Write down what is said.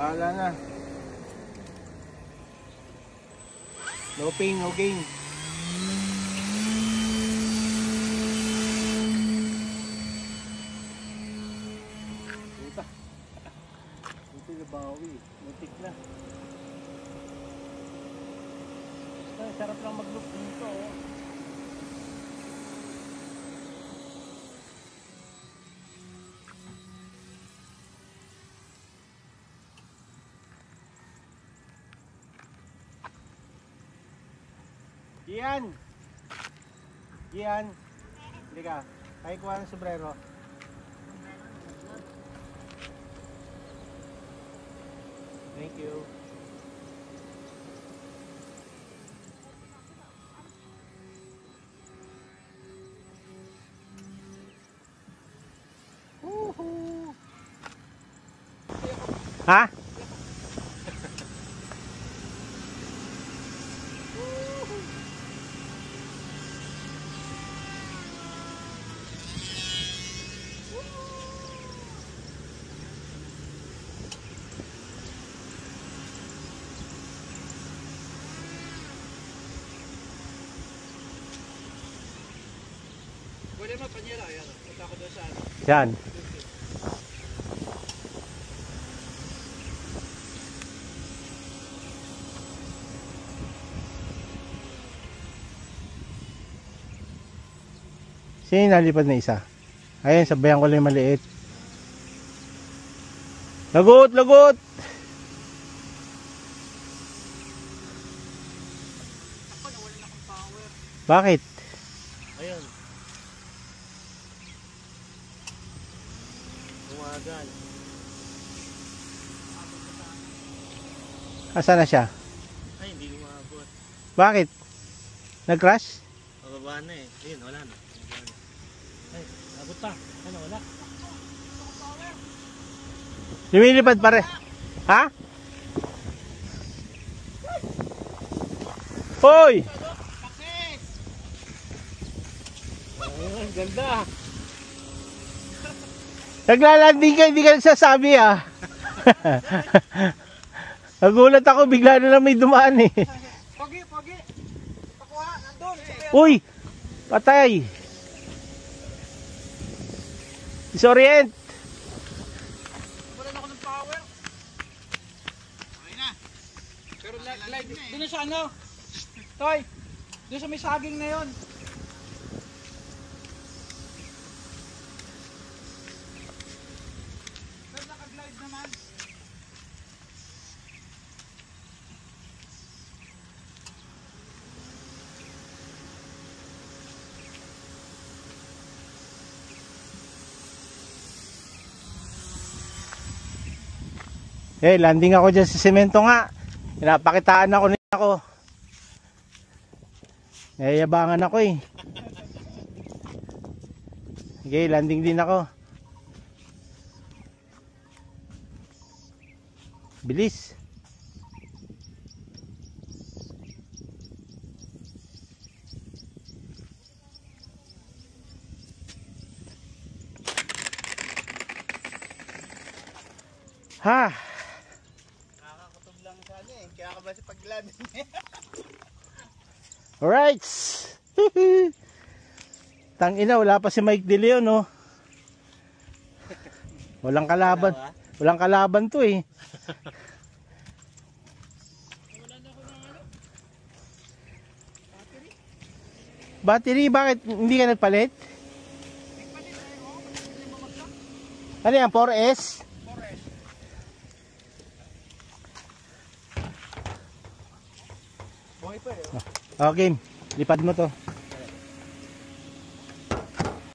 Bahala na. No pain, no gain. Ito. Ito na bawi. Mutik na. Ay, sarap lang mag-loop dito. Oh. Gian! Gian! Hindi ka. Kaya kuha ng sombrero. Thank you. Woohoo! Ha? Pwede mapanyera yan. Punta ko doon sa ano. Yan. Sino yung nalipad na isa? Ayun, sabayan ko lang yung maliit. Lagot! Lagot! Ako, nawala na akong power. Bakit? Ayun. Umagal. Asa na siya? Ay, hindi umabot. Bakit? Nag-crash? Pababa na eh. Ayun, wala na. Ay, abot pa. Ano, wala. Lumilipad pare. Ha? Hoy! Pakis! Ayun, ganda. Naglalanding ka, hindi ka nagsasabi ah. Nagulat ako, bigla na lang may dumaan eh. Pogi, pogi. Pakuha, nandun. Uy! Patay! Disorient! Wala na ako ng power. Okay na. Pero doon na sa ano? Toy, doon sa may saging na yun. Pero naka-glide naman. Eh, landing ako dyan sa semento nga. Pinapakitaan ako nila ako. Nayayabangan ako eh. Okay, landing din ako. Bilis. Ha! Nakakakutob lang sa ano eh. Kaya ka ba sa pag-landing eh? Alright! Tangina, wala pa si Mike De Leon, no? Walang kalaban. Walang kalaban to eh. Battery, bakit hindi ka nagpalit? Ano yan, 4S? Buhay pa eh. Okay, lipad mo to.